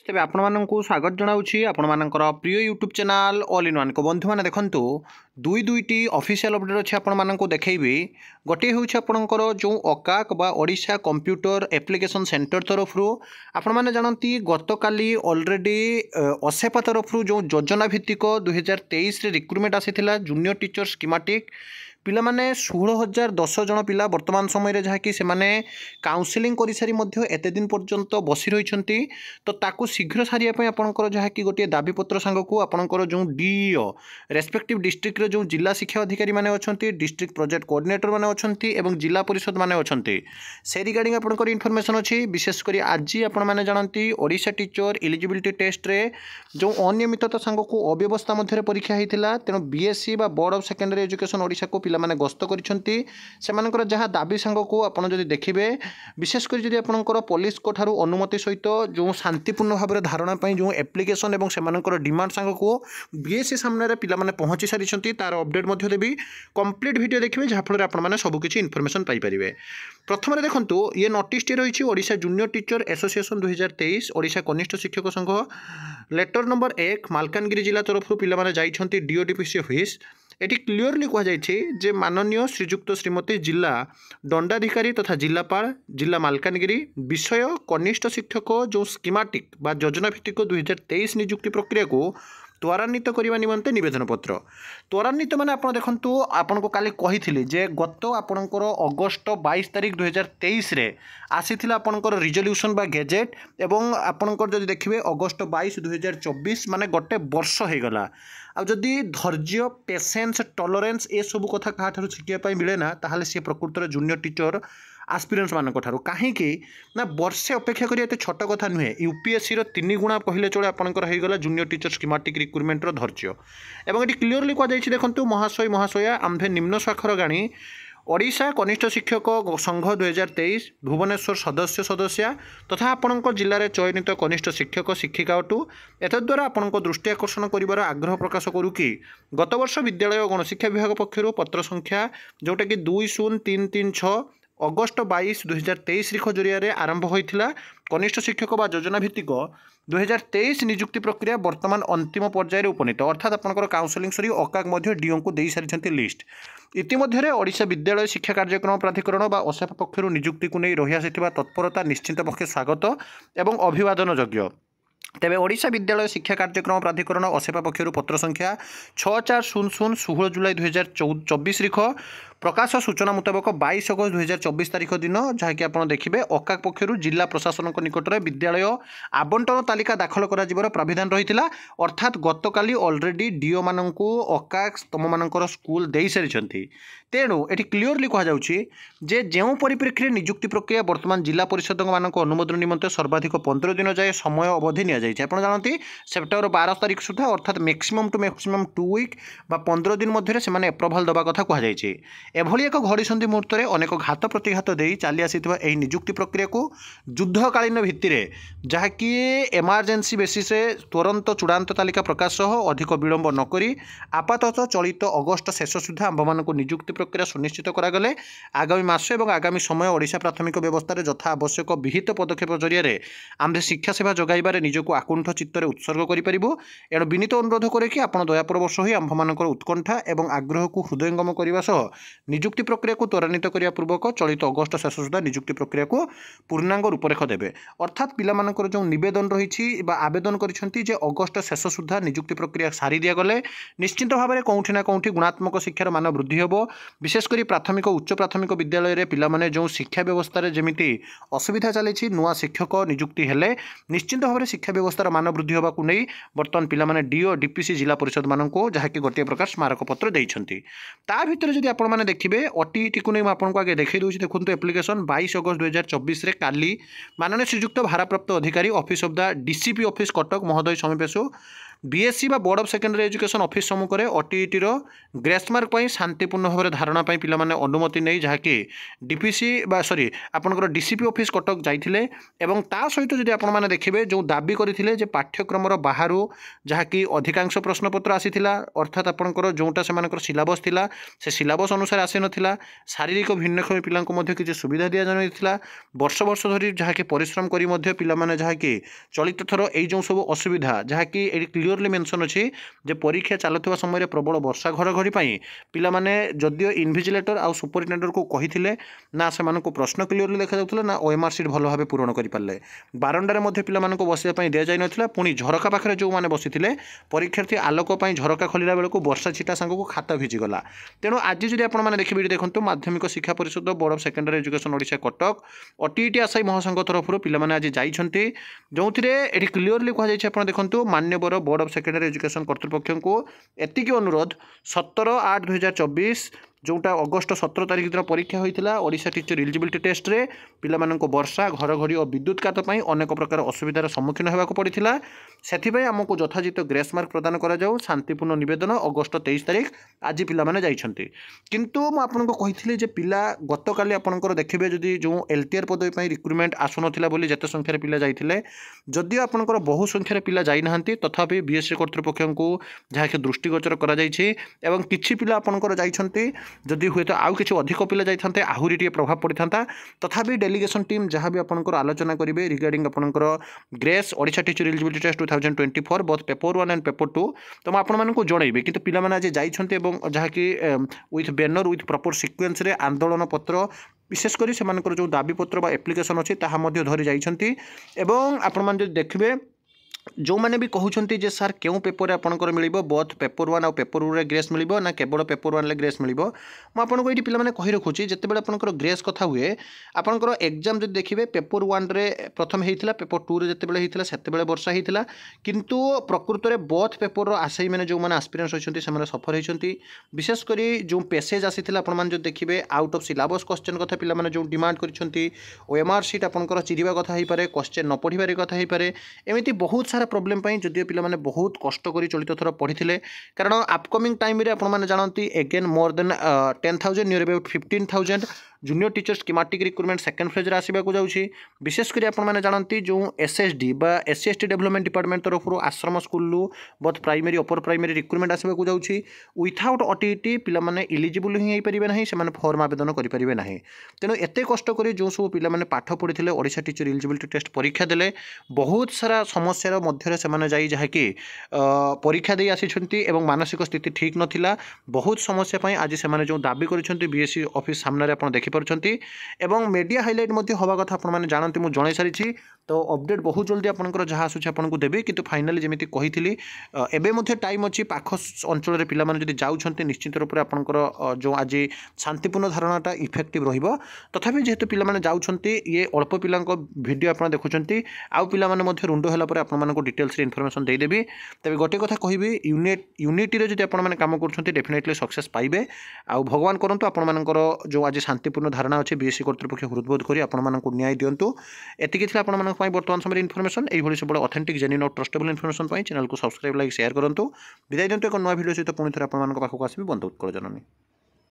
तेबे आपको स्वागत जनाऊँगी आपणकर प्रिय YouTube channel all in one को बंधु मैंने देखंतु दुईटी ऑफिशियल अपडेट अच्छे आपको देखी गोटे हूँ आपणकर जो ओकाक बा ओडिशा कंप्यूटर एप्लिकेशन सेंटर तरफ आपण मैंने जानती गत काली ऑलरेडी असेपा तरफ जो योजना भित्तिक 2023 रिक्रुटमेंट आसीथिला जूनियर टीचर स्कीमेटिक पिला माने 16,010 जन पिला वर्तमान समय जहाँकि से काउंसिलिंग कर सारी एते दिन पर्यंत बसी रही तो ताकू शीघ्र सारिया आपंकर जहाँकि गोटे दाबीपत्र सांग को आपंकर जो डीईओ रेस्पेक्टिव डिस्ट्रिक्ट जो जिला शिक्षा अधिकारी मैंने अच्छा डिस्ट्रिक्ट प्रोजेक्ट कोऑर्डिनेटर मैंने अच्छा जिला परिषद मैंने अच्छा से रिगार्डिंग आपंकर इनफॉरमेशन अच्छी विशेषकर आज आपने जानती ओडिशा टीचर एलिजिबिलिटी टेस्ट रे जो अनियमितता सांग को अव्यवस्था मध्य परीक्षा होता तेणु BSc board of secondary education Odisha को पिला माने गस्त कर जहाँ दाबी सांग को आप देखिए विशेषकर जब आपंकर पुलिस को ठारू अनुमति सहित जो शांतिपूर्ण भाव में धारणा जो एप्लिकेशन और से डिमांड सांग को बीएससी सामने पिला माने पहुँची सारी तार अपडेट देवी कंप्लीट वीडियो देखिए जहाँफल आपने सबकि इनफर्मेशन पाइपर प्रथम देखूँ ये नोटिस रही Odisha junior teacher association 2023 Odisha कनिष्ठ शिक्षक संघ लेटर नंबर 1 मालकानगिरी जिला तरफ पिला माने जाइछंती डीओडीपीसी ऑफिस एटी क्लीयरली कहुई माननीय श्रीजुक्त श्रीमती जिला दंडाधिकारी तथा जिलापाल जिला मालकानगिरी विषय कनिष्ठ शिक्षक जो स्कीमेटिक बा योजना भित्तिक 2023 नियुक्ति प्रक्रिया को त्वरान्वित करने निमंते नवेदन पत्र त्वरान्वित माने आप देखु आपन को काली कही जे गत आपणकर अगस्ट 22 तारिख 2023 रे आसीथिला आपणकर रिजोल्यूशन बा गेजेट एवं आपणकर जदि देखिए अगस्ट 22 2024 माने गोटे वर्ष हो गला आ जदि धैर्य पेसेंस टॉलरेंस ए सब कथा क्या शिखापी मिले ना ताहले सी प्रकृत जूनियर टीचर आस्पिरेंट्स मान कहीं ना वर्षे अपेक्षा करिए एत छोट कथा नुहे यूपीएससी 3 गुणा कहले चले आपंकर होगा जूनियर टीचर स्कीमेटिक रिक्रुटमेंटर धैर्य एवं ये क्लीयरली कहुई देखो महाशय महाशया आम्भे निम्न स्वाक्षर गाणी ओडिशा कनिष्ठ शिक्षक संघ 2023 भुवनेश्वर सदस्य सदस्या तथा आपण जिले में चयनित कनिष्ठ शिक्षक शिक्षिकाठू एतद्वारा आपण दृष्टि आकर्षण कर आग्रह प्रकाश करूँ कि गत वर्ष विद्यालय गणशिक्षा विभाग पक्षर पत्र संख्या जोटा कि 20336 अगस्ट 22 2023 रिख जरिया आरंभ होता कनिष्ठ शिक्षक बा योजना भित्तिक 2023 नियुक्ति प्रक्रिया वर्तमान अंतिम पर्यायर उपनीत अर्थात आपंकर काउंसिलिंग सरी ओकाक डीओ को दे सारी लिस्ट इतिमध्य ओडिशा विद्यालय शिक्षा कार्यक्रम प्राधिकरण बा ओसेपा पक्षर नियुक्ति को नहीं रही आसी तत्परता निश्चित पक्षे स्वागत एवं अभिवादन योग्य तेबे ओडिशा विद्यालय शिक्षा कार्यक्रम प्राधिकरण ओसेपा पक्षर पत्र संख्या 6400 16 जुलाई 2024 रिख प्रकाश सूचना मुताबक 22 अगस्त 2024 तारीख दिन जहाँकि आप देखिए ओकाक पक्षर जिला प्रशासन निकट में विद्यालय आबंटन तालिका दाखल कर प्राविधान रही अर्थात गतकाली ऑलरेडी डीओ मान ओकाक तुम मानकर स्कूल दे सारी तेणु ये क्लीयरली कहुच्छी जो परिप्रेक्षी नियुक्ति प्रक्रिया वर्तमान जिला परिषद मान अनुमोदन निमंते सर्वाधिक 15 दिन जाए समय अवधि आप जानते सेप्टेम्बर 12 तारीख सुधा अर्थात मैक्सिमम टू मैक्सिमम 2 वीक बा 15 दिन मध्य से एप्रुवाल देवा कथा कहुई एभली एक घड़ीसंधि मुहूर्त में अनेक घात प्रतिघात दे चली आसी नियुक्ति प्रक्रिया को युद्धकालीन भित्ति जहाँकि एमरजेंसी बेसिस तुरंत चूड़ांत तालिका प्रकाश सह अधिक विलंब नक आपातत चलित अगस्ट शेष सुधा आंभमान नियुक्ति प्रक्रिया सुनिश्चित करागले आगामी मास और आगामी समय ओडिशा प्राथमिक व्यवस्था यथा आवश्यक विहित पदक्षेप जरिए आम्भे शिक्षा सेवा जगाइबार निजक आकुंठ चित्तर उत्सर्ग करूँ एणु विनीत अनुरोध करे कि आप दयापरवश हो आंभमान उत्कंठा और आग्रह को हृदयंगम करने सह नियुक्ति प्रक्रिया को त्वरान्वित करने पूर्वक चलित अगस्ट शेष सुधा नियुक्ति प्रक्रिया को पूर्णांग रूपरेख देवे अर्थात पिलामानकर जो निवेदन रही आवेदन करिसेंती जे अगस्ट शेष सुधा नियुक्ति प्रक्रिया सारी दिगले निश्चित भाव में कौटी ना कौटी गुणात्मक शिक्षार मान वृद्धि होब विशेषकर प्राथमिक उच्च प्राथमिक विद्यालय में पिलामाने जो शिक्षा व्यवस्था जमी असुविधा चली नुआ शिक्षक नियुक्ति हेले निश्चित भाव में शिक्षा व्यवस्थार मान वृद्धि होगा नहीं बर्तमान पिलामाने डीओ डीपीसी जिला परिषद मान जहाँकि गोटे प्रकार स्मारक पत्र देते ता भीतर जदि आपने देखिए ओटीटी को नहीं आपको आगे देखी दूसरी देखो एप्लिकेशन 22 अगस्त 2024 रे काली माननीय श्रीजुक्त भारप्राप्त अधिकारी office of the DCP office Cuttack महोदय समीपेशु बीएससी बा board of secondary education office सम्मुखें ओटीईटी रो ग्रेस मार्क पई शांतिपूर्ण भाव में धारणा पई पिला माने अनुमति नहीं जहाँकि डीपीसी बा सॉरी आपनकर डीसीपी ऑफिस कटक जाइथिले एवं ता सहित जदि आपण माने देखिबे जो दाबी करथिले जे पाठ्यक्रम रो बाहरु जहाँकि अधिकांश प्रश्नपत्र आसीथिला अर्थात आपनकर जोटा से मानकर सिलेबस थिला से सिलेबस अनुसार आसी नथिला शारीरिक भिन्नक्षम पिलांको मध्ये किछि सुविधा दिया जानिथिला वर्ष वर्ष धरि जहाँकि परिश्रम करी मध्ये पिला माने जहाँकि चलित थर एई जो सब असुविधा जहाँकि एटी क्लियरली मेंशन अछि जे परीक्षा चालुवा समय प्रबल वर्षा घड़घड़ी पिला माने जदियो इनविजिलेटर आउ सुपरिटेडेंट को कहिथिले ना से मानको प्रश्न क्लियरली देखा जाउथला ना ओएमआर सीट भलो भाबे पूरण करि पाले बारंडारे मध्ये पिला मानको बसिया पई दिया जाय नथिला पुनी झरका पाखरे जो माने बसिथिले परीक्षार्थी आलोक पई झरका खोलिला बेलको वर्षा छिटा संगको खाता भिजी गला तेणु आज जदि आपण माने देखिबे देखंतु माध्यमिक शिक्षा परिषद board of secondary education Odisha Cuttack OTET आसाई महासंघ तरफ पिला माने आज जाइछंती जोंथिरे एटी क्लियरली कहा जाय आपण देखंतु मान्यवर बोर्ड ऑफ सेकेंडरी एजुकेशन कर्तृपक्ष को एतिकी अनुरोध 17/8/2024 जोटा अगस्ट 17 तारिख दिन परीक्षा होता ओडिशा टीचर एलिजिबिलिटी टेस्ट रे पिला माननको वर्षा घड़घड़ी और विद्युतघात पई अनेक प्रकार असुविधार सम्मुखीन होबाक पड़िथिला सेथिपई हमको यथाचित ग्रेस मार्क प्रदान करा जाऊ शांतिपूर्ण निवेदन अगस्ट 23 तारिख आज पिला माने जाइछंती किंतु म आपनको कहिथिले जे पिला गतकाली आपनकर देखिबे जदि जो एलटीआर पदवी पई रिक्रुटमेंट आसुनथिला बोली जते संख्यार पिला जाइथिले जदियो आपनकर बहु संख्यार पिला जाई नाहंती तथापि बीएससी कर्तृपक्ष को जहाँकि दृष्टिगोचर करा जाइछि एवं किछि पिला आपनकर जाइछंती जदि हुए तो आउ किसी अधिक पिला जाइथान्ते आहुरी टिके प्रभाव पड़ता तथापि डेलीगेशन टीम जहाँ भी आपनकर आलोचना करेंगे रिगार्डिंग आपनकर ग्रेस Odisha teacher eligibility test 2024 both paper 1 and paper 2 तो मुझे जनइबी कि पिला माने आज जाइछन्ते एवं जहाँकि with banner with proper sequence रे आंदोलन पत्र विशेषकर से जो दाबी पत्र बा एप्लिकेशन अच्छी ताहा धरी जाइछन्ती एवं आपण माने देखिबे जो मैंने भी कहते जे सार क्यों पेपर आपंकर मिल बोथ पेपर 1 और पेपर 2 रे ग्रेस मिल ना केवल पेपर 1 ग्रेस मिल मुझे ये पिला कही रखुच्छी जिते आपंकर ग्रेस कथा हुए आपंकर एग्जाम जो देखिए पेपर 1 रे प्रथम होता पेपर 2 रे जिते होता से वर्षा होता किंतु प्रकृत में बोथ पेपर आसाई मैंने जो मैंने आस्पिरेंट्स अच्छे से सफर होती विशेषकर जो पेसेज आसी जो देखिए आउट ऑफ सिलेबस क्वेश्चन कथा पिला जो डिमांड कर ओएमआर सीट आपंकर चिरिबा कथा हो पारे क्वेश्चन न पढ़िबार कथा हो पारे एमती बहुत सारा प्रॉब्लम पाई जदियो पिला माने बहुत कष्ट करी चलित थर पढ़ी कारण अपकमिंग टाइम रे आपण माने जानती again more than 10,000 near about 15,000 junior teacher schematic recruitment second phase आसवा जाऊँगी विशेषकर आपने जानती जो एसएसडी बा एससी डेवलपमेंट डिपार्टमेंट तरफ आश्रम school both primary upper primary recruitment आसवा जाऊँगी विथआउट ओटीईटी पिला माने इलिजिबल ही हो पारे ना से फॉर्म आवेदन करेंगे ना तेणु एत कष्ट कर जो सब पिला पाठ पढ़ी ओडिशा टीचर एलिजिबिलिटी टेस्ट परीक्षा देले बहुत सारा समस्या मध्य से जहाँकि परीक्षा दे आसी मानसिक स्थिति ठीक नाला बहुत समस्या आज से जो दाबी कर बीएससी ऑफिस सामने आप देखिए एवं मीडिया हाइलाइट हवा कथा आपने जानते मुझे जन सारी तो अपडेट बहुत जल्दी आपंकर जहाँ आसूँ आपको देवी कि फाइनाली जमी कही एवं टाइम अच्छी पाख अंचल पिला जाऊँच निश्चित रूप से आपंकर जो आज शांतिपूर्ण धारणाटा इफेक्टिव रथापि जेहेतु पिला जाऊँच ये अल्प पिला भिडियो आप देखुं आउ पिला रुंड होगापर आपको डिटेल्स इनफर्मेशन देदेवी तेज गोटे कथा कहि यूनिटी जब आपने कम कर डेफिनेटली सक्सेस पाइबे आउ भगवान करूँ आपर जो आज शांतिपूर्ण धारणा अच्छे बीएससी कर्तृपक्ष हृदबोध कर आपको न्याय दिंतु एतिकी आप बर्तमान समय इनफर्मेशन यही सब ऑथेंटिक जेन्युइन और ट्रस्टेबल इनफर्मेशन चैनल को सब्सक्राइब लाइक शेयर करूँ विदाय दिंतु एक नया वीडियो सहित पुणी थे आपको आसबि बंधु उत्कल जननी।